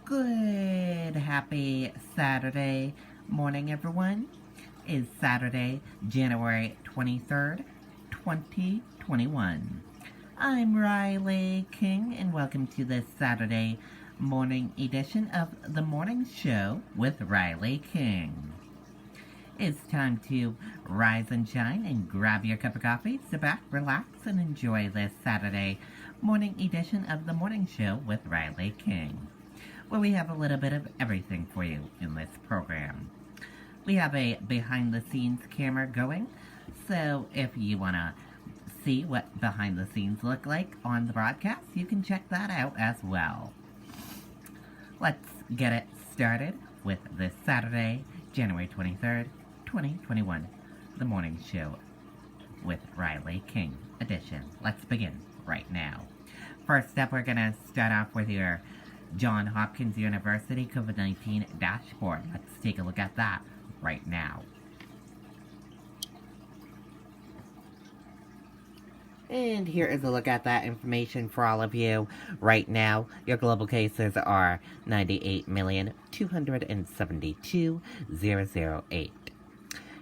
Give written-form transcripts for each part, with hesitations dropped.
Good, happy Saturday morning, everyone. It's Saturday, January 23rd, 2021. I'm Riley King, and welcome to this Saturday morning edition of The Morning Show with Riley King. It's time to rise and shine and grab your cup of coffee, sit back, relax, and enjoy this Saturday morning edition of The Morning Show with Riley King, where we have a little bit of everything for you in this program. We have a behind-the-scenes camera going, so if you want to see what behind-the-scenes look like on the broadcast, you can check that out as well. Let's get it started with this Saturday, January 23rd, 2021, The Morning Show with Riley King edition. Let's begin right now. First up, we're going to start off with your Johns Hopkins University COVID-19 Dashboard. Let's take a look at that right now. And here is a look at that information for all of you. Right now, your global cases are 98,272,008.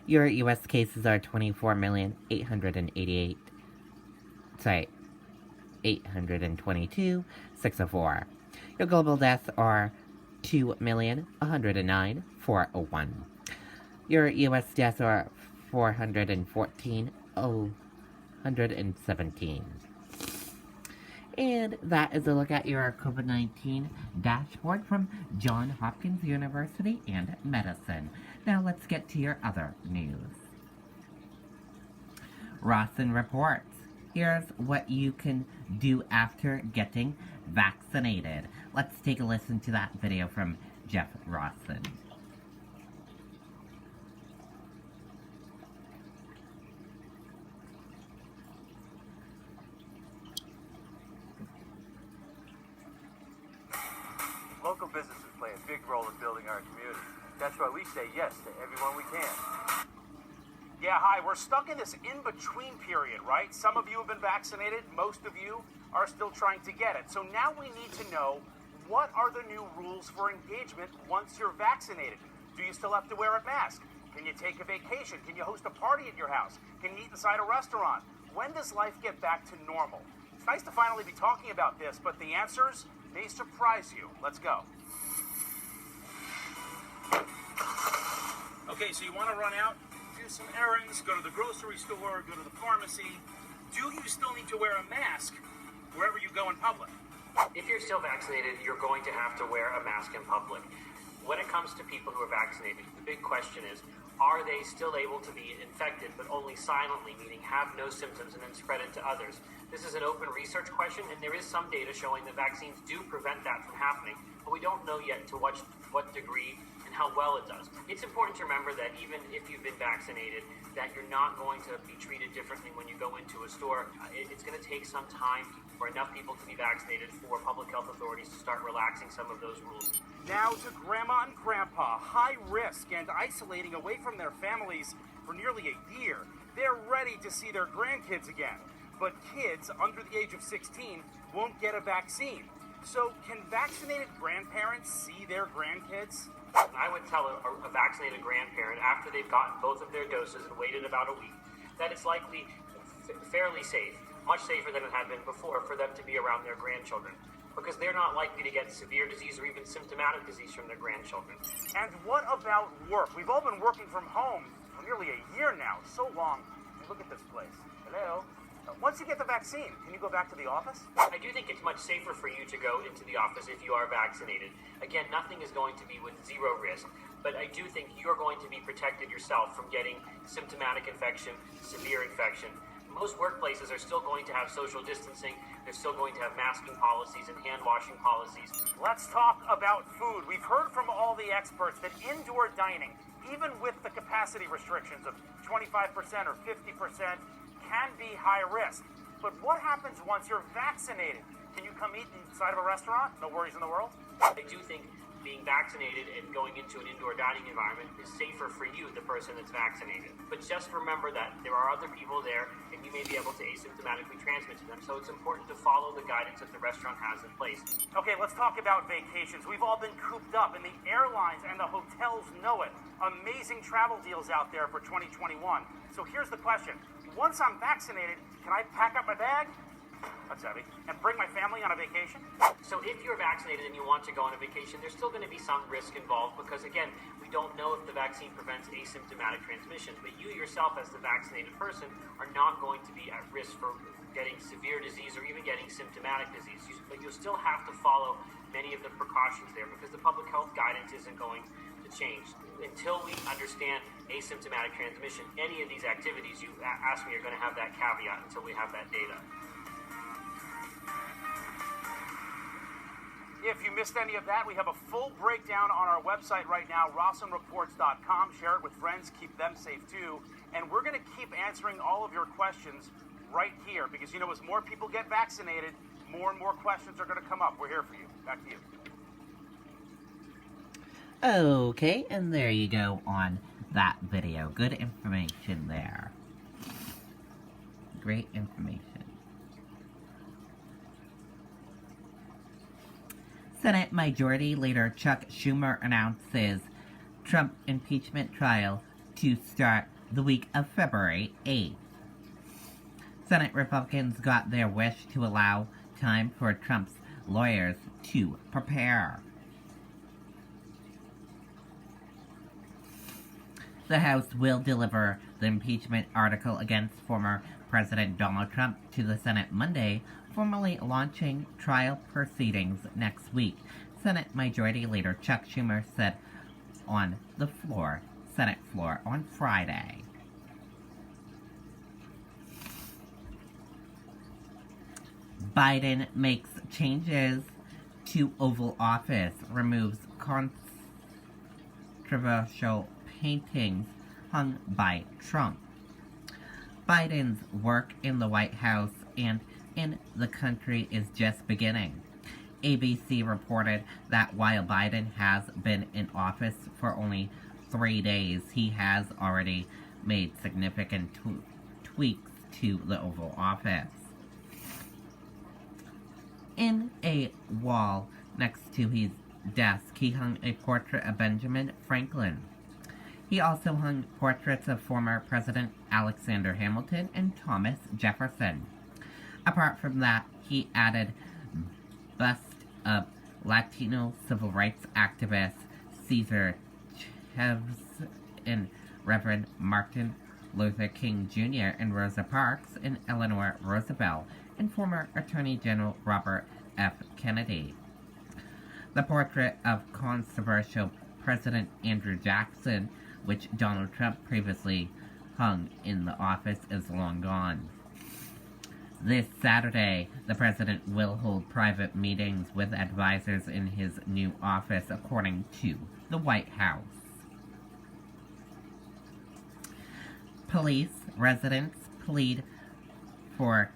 Your U.S. cases are 822,604. Your global deaths are 2,109,401. Your U.S. deaths are 414,017. And that is a look at your COVID-19 dashboard from Johns Hopkins University and Medicine. Now let's get to your other news. Rawson reports. Here's what you can do after getting vaccinated. Let's take a listen to that video from Jeff Rawson. Local businesses play a big role in building our community. That's why we say yes to everyone we can. Yeah, hi, we're stuck in this in-between period, right? Some of you have been vaccinated, most of you are still trying to get it. So now we need to know, what are the new rules for engagement once you're vaccinated? Do you still have to wear a mask? Can you take a vacation? Can you host a party at your house? Can you eat inside a restaurant? When does life get back to normal? It's nice to finally be talking about this, but the answers may surprise you. Let's go. Okay, so you want to run out, do some errands, go to the grocery store, go to the pharmacy. Do you still need to wear a mask wherever you go in public? If you're still vaccinated, you're going to have to wear a mask in public. When it comes to people who are vaccinated, the big question is, are they still able to be infected, but only silently, meaning have no symptoms and then spread it to others? This is an open research question, and there is some data showing that vaccines do prevent that from happening, but we don't know yet to what degree and how well it does. It's important to remember that even if you've been vaccinated, that you're not going to be treated differently when you go into a store. It's going to take some time for enough people to be vaccinated for public health authorities to start relaxing some of those rules. Now to Grandma and Grandpa, high risk and isolating away from their families for nearly a year. They're ready to see their grandkids again. But kids under the age of 16 won't get a vaccine. So can vaccinated grandparents see their grandkids? I would tell a vaccinated grandparent after they've gotten both of their doses and waited about a week that it's likely fairly safe, much safer than it had been before, for them to be around their grandchildren, because they're not likely to get severe disease or even symptomatic disease from their grandchildren. And what about work? We've all been working from home for nearly a year now. So long. Look at this place. Hello? Once you get the vaccine, can you go back to the office? I do think it's much safer for you to go into the office if you are vaccinated. Again, nothing is going to be with zero risk, but I do think you're going to be protected yourself from getting symptomatic infection, severe infection. Most workplaces are still going to have social distancing. They're still going to have masking policies and hand washing policies. Let's talk about food. We've heard from all the experts that indoor dining, even with the capacity restrictions of 25% or 50%, can be high risk. But what happens once you're vaccinated? Can you come eat inside of a restaurant? No worries in the world? I do think being vaccinated and going into an indoor dining environment is safer for you, the person that's vaccinated. But just remember that there are other people there and you may be able to asymptomatically transmit to them. So it's important to follow the guidance that the restaurant has in place. Okay, let's talk about vacations. We've all been cooped up, and the airlines and the hotels know it. Amazing travel deals out there for 2021. So here's the question. Once I'm vaccinated, can I pack up my bag? That's heavy. And bring my family on a vacation? So if you're vaccinated and you want to go on a vacation, there's still going to be some risk involved because, again, we don't know if the vaccine prevents asymptomatic transmission. But you yourself, as the vaccinated person, are not going to be at risk for getting severe disease or even getting symptomatic disease. But you'll still have to follow many of the precautions there because the public health guidance isn't going to change. Until we understand asymptomatic transmission, any of these activities you ask me are going to have that caveat until we have that data. If you missed any of that, we have a full breakdown on our website right now, RossumReports.com. Share it with friends. Keep them safe, too. And we're going to keep answering all of your questions right here because, as more people get vaccinated, more and more questions are going to come up. We're here for you. Back to you. Okay, and there you go on that video. Good information there. Great information. Senate Majority Leader Chuck Schumer announces Trump impeachment trial to start the week of February 8th. Senate Republicans got their wish to allow time for Trump's lawyers to prepare. The House will deliver the impeachment article against former President Donald Trump to the Senate Monday, formally launching trial proceedings next week, Senate Majority Leader Chuck Schumer said on the Senate floor on Friday. Biden makes changes to Oval Office, removes controversial paintings hung by Trump. Biden's work in the White House and in the country is just beginning. ABC reported that while Biden has been in office for only 3 days, he has already made significant tweaks to the Oval Office. In a wall next to his desk, he hung a portrait of Benjamin Franklin. He also hung portraits of former President Alexander Hamilton and Thomas Jefferson. Apart from that, he added busts of Latino civil rights activist Cesar Chavez and Reverend Martin Luther King Jr. and Rosa Parks and Eleanor Roosevelt and former Attorney General Robert F. Kennedy. The portrait of controversial President Andrew Jackson, which Donald Trump previously hung in the office, is long gone. This Saturday, the president will hold private meetings with advisors in his new office, according to the White House. Police residents plead for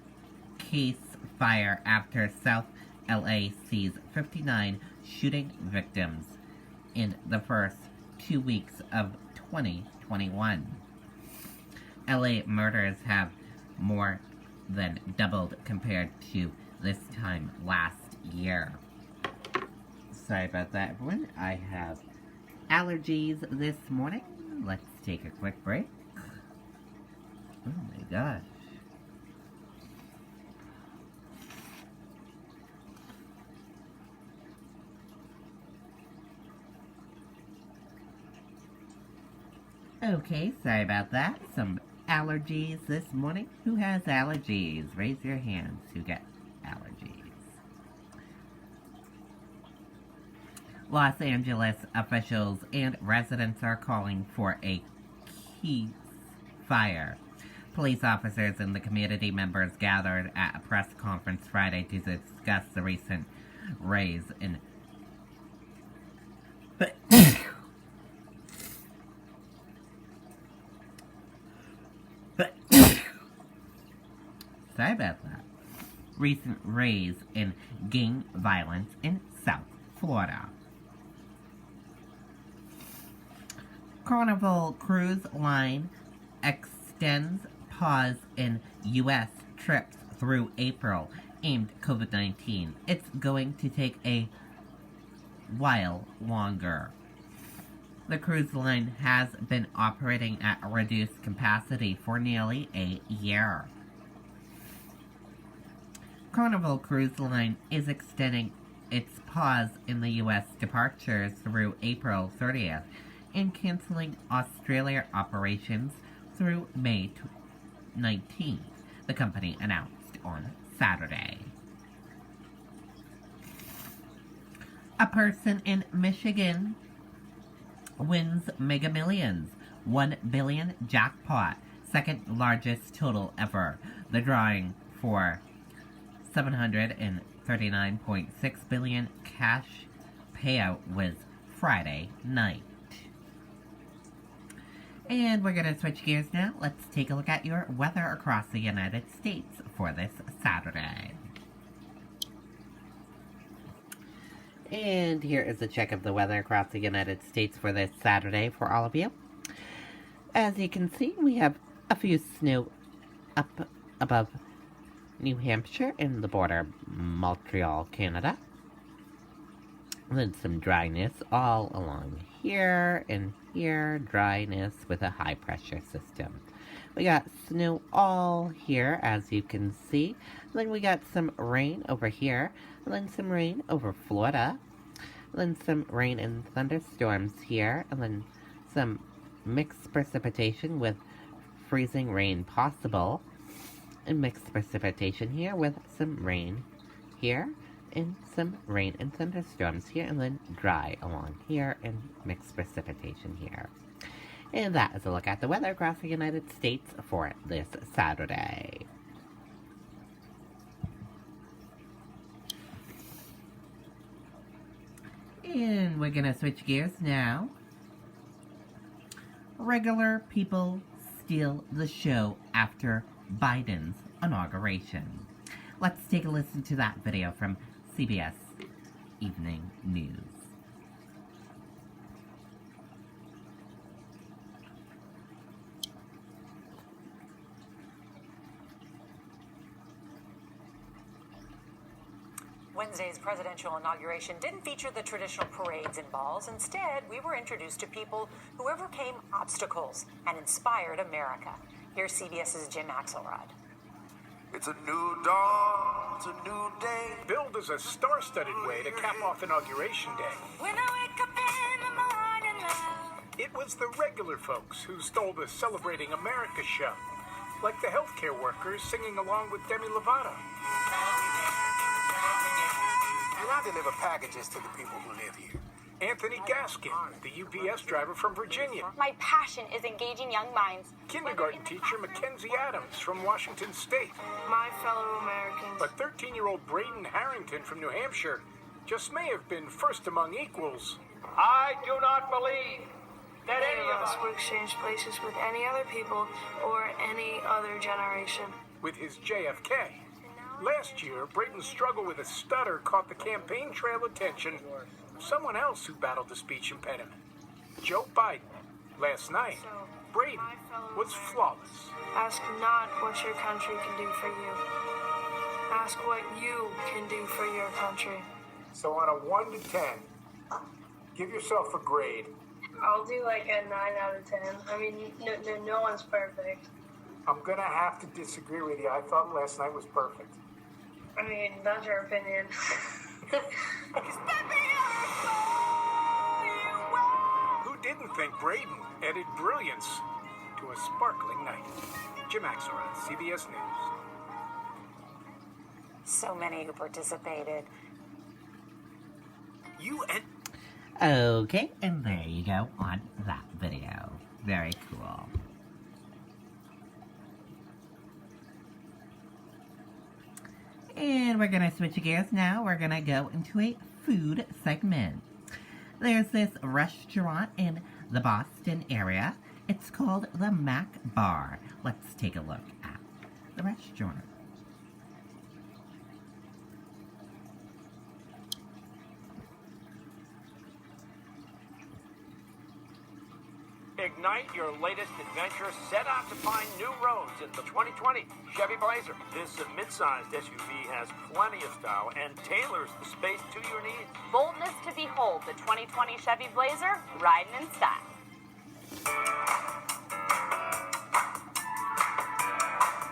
ceasefire after South LA sees 59 shooting victims in the first 2 weeks of 2021. LA murders have more than doubled compared to this time last year. Sorry about that, everyone. I have allergies this morning. Let's take a quick break. Oh my gosh. Okay, sorry about that. Some allergies this morning. Who has allergies? Raise your hands who get allergies. Los Angeles officials and residents are calling for a ceasefire. Police officers and the community members gathered at a press conference Friday to discuss the recent rise in sorry about that. Recent rise in gang violence in South Florida. Carnival Cruise Line extends pause in U.S. trips through April aimed COVID-19. It's going to take a while longer. The cruise line has been operating at reduced capacity for nearly a year. Carnival Cruise Line is extending its pause in the U.S. departures through April 30th and canceling Australia operations through May 19th, the company announced on Saturday. A person in Michigan wins Mega Millions, $1 billion jackpot, second largest total ever. The drawing for $739.6 billion cash payout was Friday night. And we're going to switch gears now. Let's take a look at your weather across the United States for this Saturday. And here is a check of the weather across the United States for this Saturday for all of you. As you can see, we have a few snow up above New Hampshire and the border, Montreal, Canada. And then some dryness all along here and here, dryness with a high pressure system. We got snow all here, as you can see. And then we got some rain over here, and then some rain over Florida, and then some rain and thunderstorms here, and then some mixed precipitation with freezing rain possible, and mixed precipitation here with some rain here, and some rain and thunderstorms here, and then dry along here, and mixed precipitation here. And that is a look at the weather across the United States for this Saturday. And we're going to switch gears now. Regular people steal the show after Biden's inauguration. Let's take a listen to that video from CBS Evening News. Wednesday's presidential inauguration didn't feature the traditional parades and balls. Instead, we were introduced to people who overcame obstacles and inspired America. Here's CBS's Jim Axelrod. It's a new dawn, it's a new day. Billed as a star-studded way to cap off Inauguration Day. When I wake up in the morning, love. It was the regular folks who stole the Celebrating America show, like the healthcare workers singing along with Demi Lovato. And I deliver packages to the people who live here. Anthony Gaskin, the UPS driver from Virginia. My passion is engaging young minds. Kindergarten teacher Mackenzie Adams from Washington State. My fellow Americans. But 13-year-old Braden Harrington from New Hampshire just may have been first among equals. I do not believe that Any any of us of would exchange places with any other people or any other generation. With his JFK. Last year, Braden's struggle with a stutter caught the campaign trail attention of someone else who battled a speech impediment, Joe Biden. Last night, Braden was flawless. Ask not what your country can do for you. Ask what you can do for your country. So on a 1 to 10, give yourself a grade. I'll do like a 9 out of 10. I mean, no one's perfect. I'm gonna have to disagree with you. I thought last night was perfect. I mean, that's your opinion. Who didn't think Braden added brilliance to a sparkling night? Jim Axelrod, CBS News. So many who participated. Okay, and there you go on that video. Very cool. And we're going to switch gears now. We're going to go into a food segment. There's this restaurant in the Boston area. It's called the Mac Bar. Let's take a look at the restaurant. Ignite your latest adventure. Set out to find new roads in the 2020 Chevy Blazer. This mid-sized SUV has plenty of style and tailors the space to your needs. Boldness to behold, the 2020 Chevy Blazer, riding in style.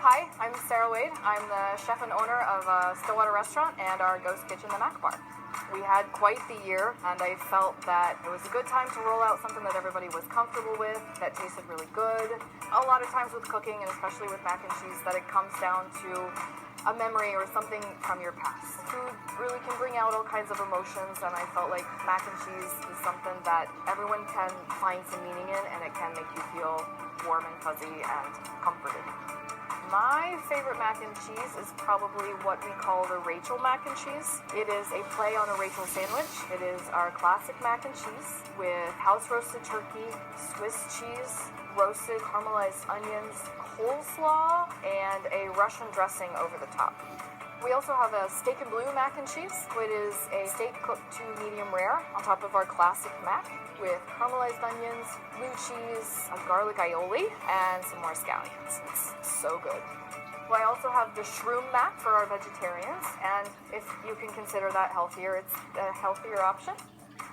Hi, I'm Sarah Wade. I'm the chef and owner of Stillwater Restaurant and our Ghost Kitchen, the Mac Bar. We had quite the year, and I felt that it was a good time to roll out something that everybody was comfortable with, that tasted really good. A lot of times with cooking, and especially with mac and cheese, that it comes down to a memory or something from your past. Food really can bring out all kinds of emotions, and I felt like mac and cheese is something that everyone can find some meaning in, and it can make you feel warm and fuzzy and comforted. My favorite mac and cheese is probably what we call the Rachel mac and cheese. It is a play on a Rachel sandwich. It is our classic mac and cheese with house roasted turkey, Swiss cheese, roasted caramelized onions, coleslaw, and a Russian dressing over the top. We also have a steak and blue mac and cheese, which is a steak cooked to medium rare on top of our classic mac with caramelized onions, blue cheese, a garlic aioli, and some more scallions. It's so good. Well, I also have the shroom mac for our vegetarians, and if you can consider that healthier, it's a healthier option.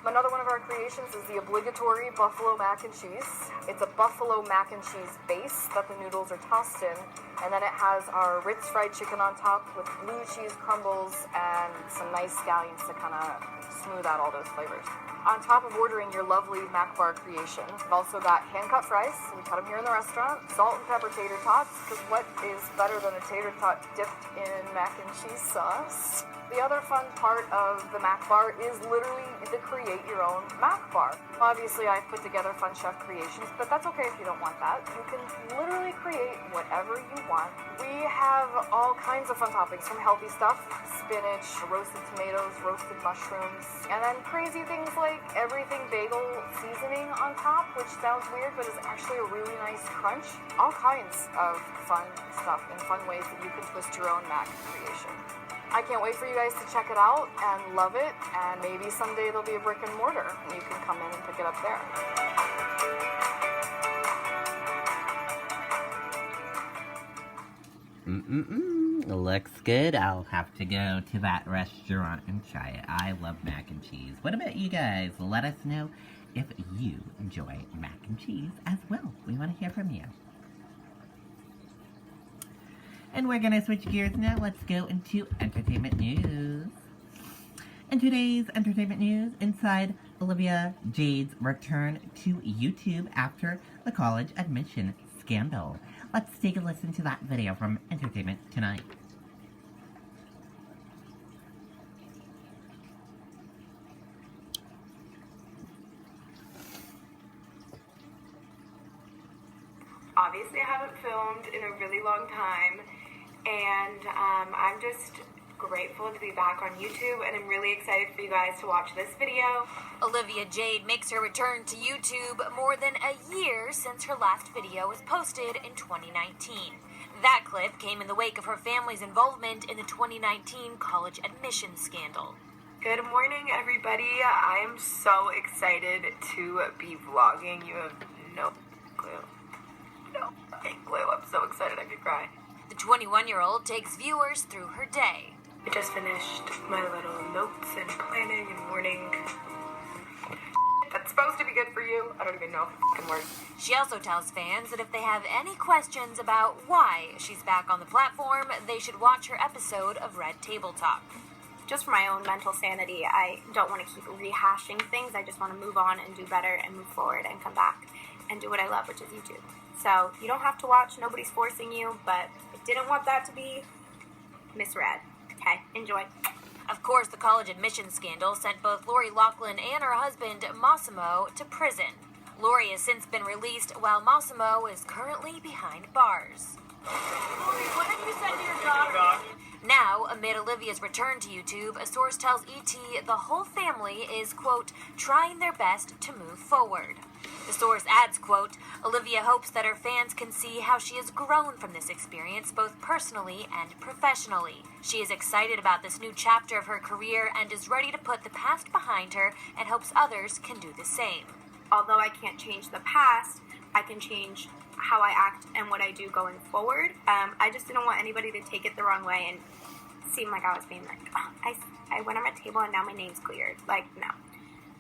Another one of our creations is the obligatory buffalo mac and cheese. It's a buffalo mac and cheese base that the noodles are tossed in, and then it has our Ritz fried chicken on top with blue cheese crumbles and some nice scallions to kind of smooth out all those flavors. On top of ordering your lovely Mac Bar creation, we've also got hand-cut fries. We cut them here in the restaurant. Salt and pepper tater tots, because what is better than a tater tot dipped in mac and cheese sauce? The other fun part of the Mac Bar is literally to create your own Mac Bar. Obviously, I've put together fun chef creations, but that's okay if you don't want that. You can literally create whatever you want. We have all kinds of fun toppings, from healthy stuff, spinach, roasted tomatoes, roasted mushrooms, and then crazy things like everything bagel seasoning on top, which sounds weird, but is actually a really nice crunch. All kinds of fun stuff and fun ways that you can twist your own mac creation. I can't wait for you guys to check it out and love it, and maybe someday there'll be a brick and mortar and you can come in and pick it up there. Looks good. I'll have to go to that restaurant and try it. I love mac and cheese. What about you guys? Let us know if you enjoy mac and cheese as well. We want to hear from you. And we're going to switch gears now. Let's go into entertainment news. In today's entertainment news, inside Olivia Jade's return to YouTube after the college admission scandal. Let's take a listen to that video from Entertainment Tonight. Obviously, I haven't filmed in a really long time, and I'm just grateful to be back on YouTube, and I'm really excited for you guys to watch this video. Olivia Jade makes her return to YouTube more than a year since her last video was posted in 2019. That clip came in the wake of her family's involvement in the 2019 college admissions scandal. Good morning, everybody. I'm so excited to be vlogging. You have no clue. No fucking clue. I'm so excited I could cry. The 21-year-old takes viewers through her day. I just finished my little notes and planning and morning. That's supposed to be good for you. I don't even know if it can work. She also tells fans that if they have any questions about why she's back on the platform, they should watch her episode of Red Table Talk. Just for my own mental sanity, I don't want to keep rehashing things. I just want to move on and do better and move forward and come back and do what I love, which is YouTube. So you don't have to watch. Nobody's forcing you, but I didn't want that to be misread. Okay, enjoy. Of course, the college admissions scandal sent both Lori Loughlin and her husband, Massimo, to prison. Lori has since been released, while Massimo is currently behind bars. Lori, what have you said to your daughter? Now, amid Olivia's return to YouTube, a source tells ET the whole family is, quote, trying their best to move forward. The source adds, quote, Olivia hopes that her fans can see how she has grown from this experience, both personally and professionally. She is excited about this new chapter of her career and is ready to put the past behind her and hopes others can do the same. Although I can't change the past, I can change how I act and what I do going forward. I just didn't want anybody to take it the wrong way and seem like I was being like, oh, I went on my table and now my name's cleared. Like, no,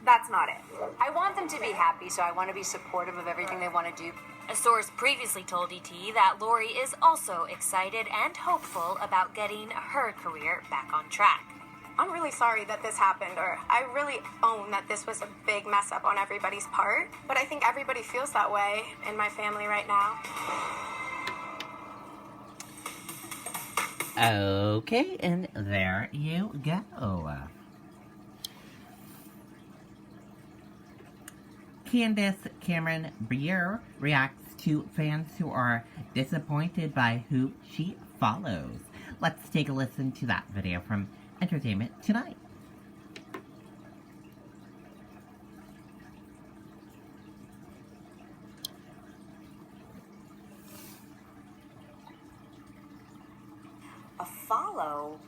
that's not it. I want them to be happy, so I want to be supportive of everything they want to do. A source previously told ET that Lori is also excited and hopeful about getting her career back on track. I'm really sorry that this happened, or I really own that this was a big mess up on everybody's part, but I think everybody feels that way in my family right now. Okay, and there you go. Candace Cameron Bure reacts to fans who are disappointed by who she follows. Let's take a listen to that video from Entertainment Tonight. A follow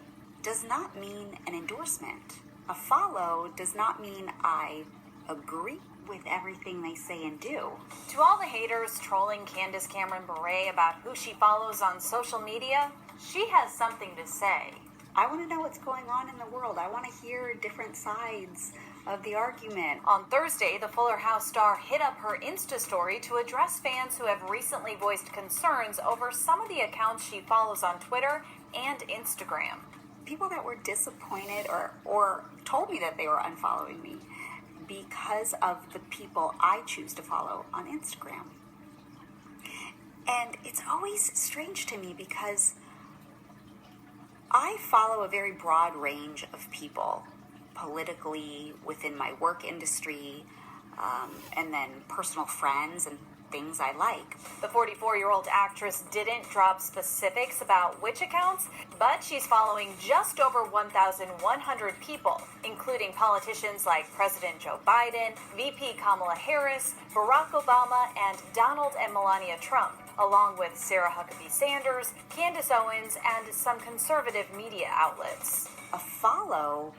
does not mean an endorsement. A follow does not mean I agree with everything they say and do. To all the haters trolling Candace Cameron Bure about who she follows on social media, she has something to say. I want to know what's going on in the world. I want to hear different sides of the argument. On Thursday, the Fuller House star hit up her Insta story to address fans who have recently voiced concerns over some of the accounts she follows on Twitter and Instagram. People that were disappointed or told me that they were unfollowing me because of the people I choose to follow on Instagram. And it's always strange to me because I follow a very broad range of people, politically, within my work industry, and then personal friends and things I like. The 44-year-old actress didn't drop specifics about which accounts, but she's following just over 1,100 people, including politicians like President Joe Biden, VP Kamala Harris, Barack Obama, and Donald and Melania Trump, along with Sarah Huckabee Sanders, Candace Owens, and some conservative media outlets. A follow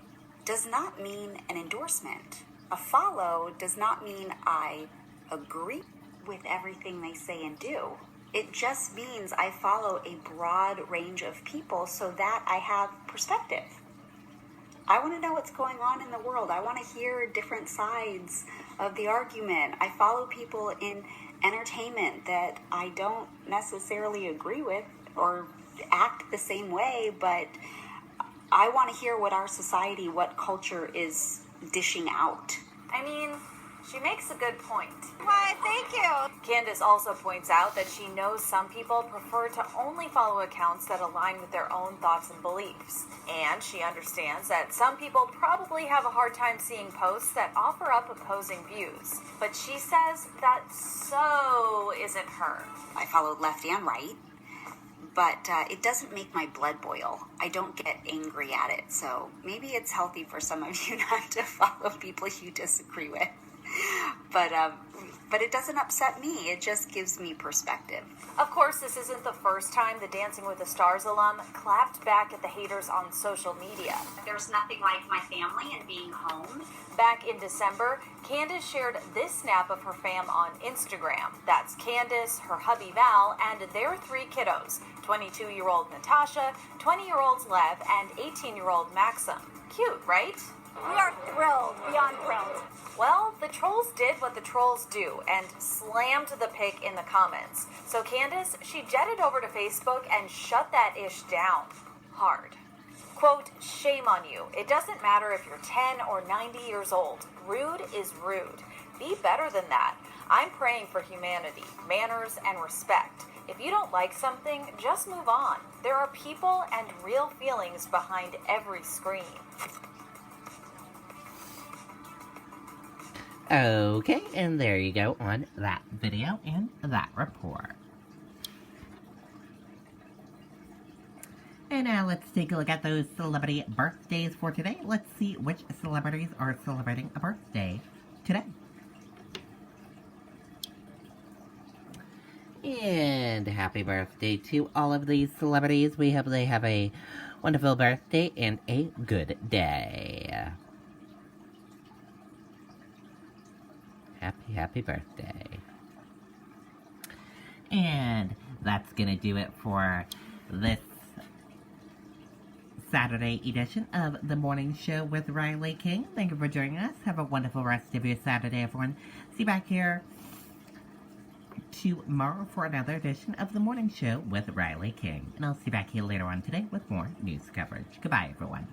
does not mean an endorsement. A follow does not mean I agree with everything they say and do. It just means I follow a broad range of people so that I have perspective. I want to know what's going on in the world. I want to hear different sides of the argument. I follow people in entertainment that I don't necessarily agree with or act the same way, but I want to hear what our society, what culture is dishing out. I mean, she makes a good point. Why, thank you. Candace also points out that she knows some people prefer to only follow accounts that align with their own thoughts and beliefs. And she understands that some people probably have a hard time seeing posts that offer up opposing views. But she says that so isn't her. I follow left and right, but it doesn't make my blood boil. I don't get angry at it. So maybe it's healthy for some of you not to follow people you disagree with. But it doesn't upset me. It just gives me perspective. Of course, this isn't the first time the Dancing with the Stars alum clapped back at the haters on social media. There's nothing like my family and being home. Back in December, Candace shared this snap of her fam on Instagram. That's Candace, her hubby Val, and their 3 kiddos, 22-year-old Natasha, 20-year-olds Lev, and 18-year-old Maxim. Cute, right? We are thrilled, beyond thrilled. Well, the trolls did what the trolls do and slammed the pic in the comments. So Candace, she jetted over to Facebook and shut that ish down hard. Quote, shame on you. It doesn't matter if you're 10 or 90 years old. Rude is rude. Be better than that. I'm praying for humanity, manners, and respect. If you don't like something, just move on. There are people and real feelings behind every screen. Okay, and there you go on that video and that report. And now let's take a look at those celebrity birthdays for today. Let's see which celebrities are celebrating a birthday today. And happy birthday to all of these celebrities. We hope they have a wonderful birthday and a good day. Happy birthday. And that's going to do it for this Saturday edition of The Morning Show with Riley King. Thank you for joining us. Have a wonderful rest of your Saturday, everyone. See you back here tomorrow for another edition of The Morning Show with Riley King. And I'll see you back here later on today with more news coverage. Goodbye, everyone.